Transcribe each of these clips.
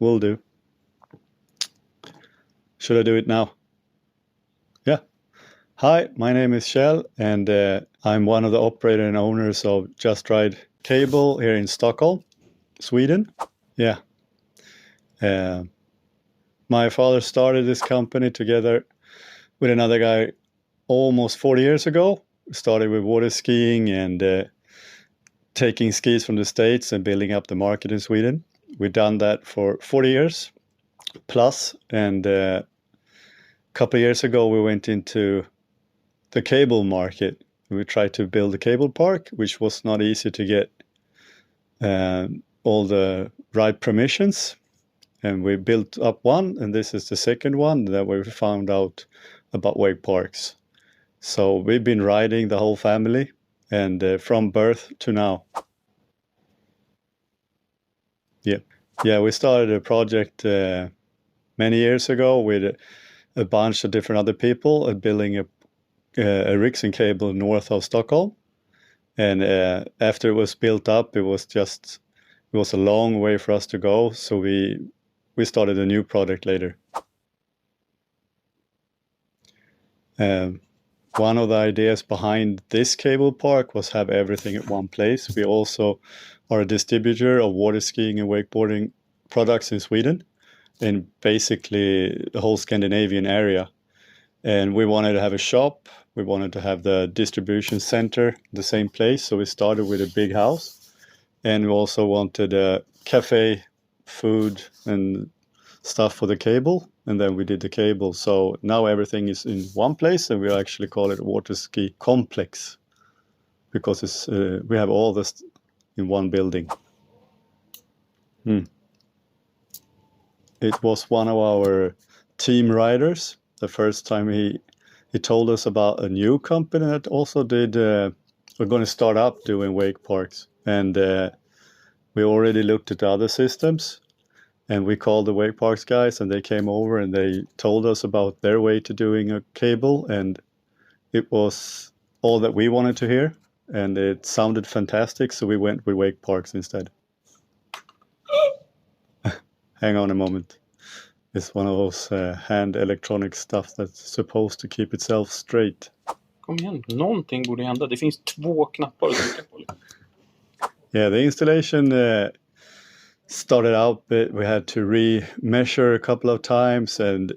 will do. Should I do it now? Yeah. Hi, my name is Kjell, and I'm one of the operator and owners of Just Ride Cable here in Stockholm, Sweden. Yeah. My father started this company together with another guy almost 40 years ago. We started with water skiing and taking skis from the States and building up the market in Sweden. We've done that for 40 years plus, and a couple of years ago we went into the cable market. We tried to build a cable park, which was not easy to get all the right permissions. And we built up one, and this is the second one that we found out about wake parks. So we've been riding the whole family, and from birth to now. Yeah, we started a project many years ago with a bunch of different other people building a Riksson cable north of Stockholm. And after it was built up, it was a long way for us to go. So we started a new project later. One of the ideas behind this cable park was have everything at one place. We also are a distributor of water skiing and wakeboarding products in Sweden, in basically the whole Scandinavian area. And we wanted to have a shop. We wanted to have the distribution center, the same place. So we started with a big house, and we also wanted a cafe, food, and stuff for the cable. And then we did the cable. So now everything is in one place, and we actually call it a water ski complex because we have all this in one building. It was one of our team riders. The first time he told us about a new company that also did, we're going to start up doing wake parks. And we already looked at other systems, and we called the wake parks guys, and they came over and they told us about their way to doing a cable, and it was all that we wanted to hear, and it sounded fantastic, so we went with wake parks instead. Hang on a moment. It's one of those hand electronic stuff that's supposed to keep itself straight. Kom igen, någonting borde hända. Det finns 2 knappar att trycka på. Yeah, the installation started out, but we had to re-measure a couple of times, and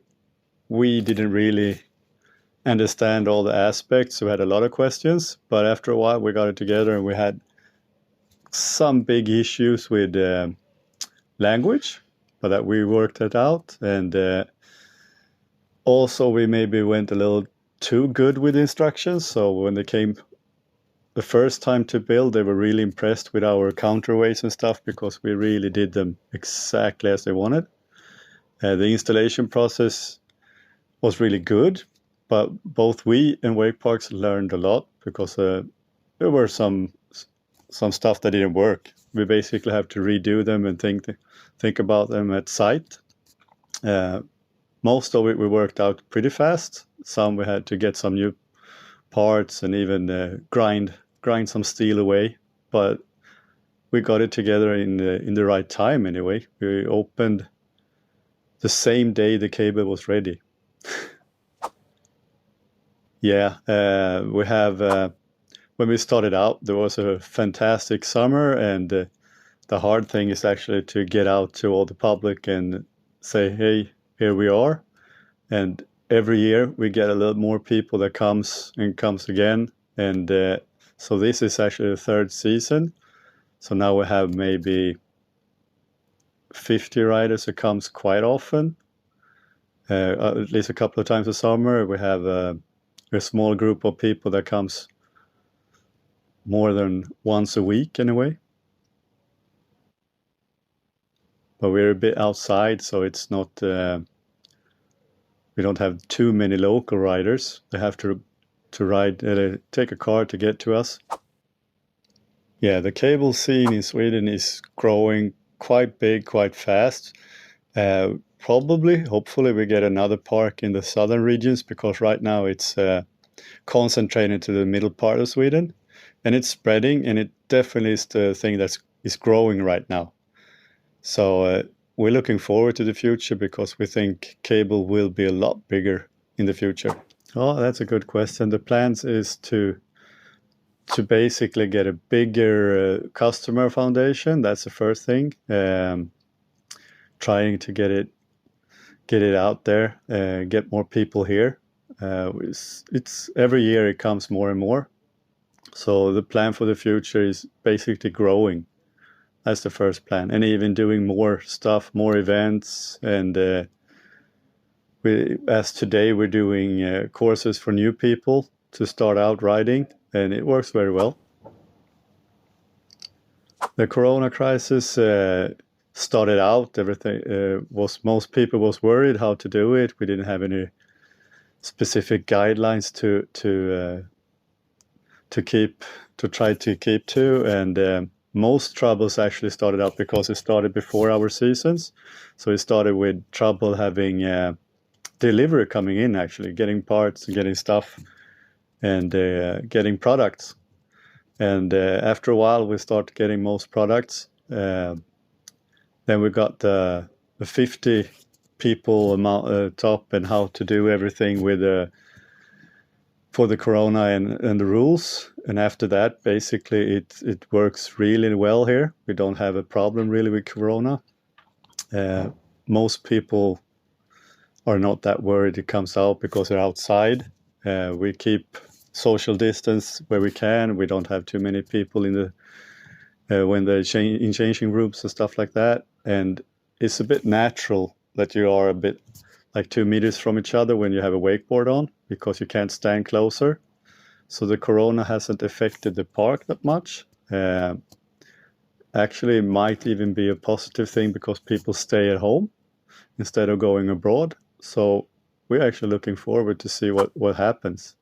we didn't really understand all the aspects. So we had a lot of questions, but after a while we got it together, and we had some big issues with language, but that we worked it out. And also we maybe went a little too good with instructions. So when they came the first time to build, they were really impressed with our counterweights and stuff because we really did them exactly as they wanted. The installation process was really good, but both we and wake parks learned a lot because there were some stuff that didn't work. We basically have to redo them and think about them at site. Most of it we worked out pretty fast. Some we had to get some new parts and even grind some steel away, but we got it together in the right time anyway. We opened the same day the cable was ready. Yeah, we have when we started out, there was a fantastic summer, and the hard thing is actually to get out to all the public and say, hey, here we are. And every year we get a little more people that comes again. And so this is actually the 3rd season. So now we have maybe 50 riders that comes quite often, at least a couple of times a summer. We have a small group of people that comes more than once a week anyway. But we're a bit outside, so it's not, we don't have too many local riders. They have to ride, take a car to get to us. Yeah, the cable scene in Sweden is growing quite big, quite fast. Hopefully we get another park in the southern regions, because right now it's concentrated to the middle part of Sweden, and it's spreading, and it definitely is the thing that is growing right now. So we're looking forward to the future because we think cable will be a lot bigger in the future. Oh, that's a good question. The plans is to basically get a bigger customer foundation. That's the first thing. Trying to get it out there, get more people here. It's every year it comes more and more. So the plan for the future is basically growing. That's the first plan, and even doing more stuff, more events, and as today we're doing courses for new people to start out riding, and it works very well. The Corona crisis started out. Everything was most people was worried how to do it. We didn't have any specific guidelines to keep to try to keep to, and most troubles actually started out because it started before our seasons. So it started with trouble having delivery coming in, actually getting parts, getting stuff, and getting products. And after a while, we start getting most products. Then we got the 50 people amount top and how to do everything with for the Corona and the rules. And after that, basically, it works really well here. We don't have a problem really with Corona. Most people are not that worried it comes out because they're outside. We keep social distance where we can. We don't have too many people in the when they're in changing rooms and stuff like that. And it's a bit natural that you are a bit like 2 meters from each other when you have a wakeboard on because you can't stand closer. So the Corona hasn't affected the park that much. Actually, it might even be a positive thing because people stay at home instead of going abroad. So we're actually looking forward to see what happens.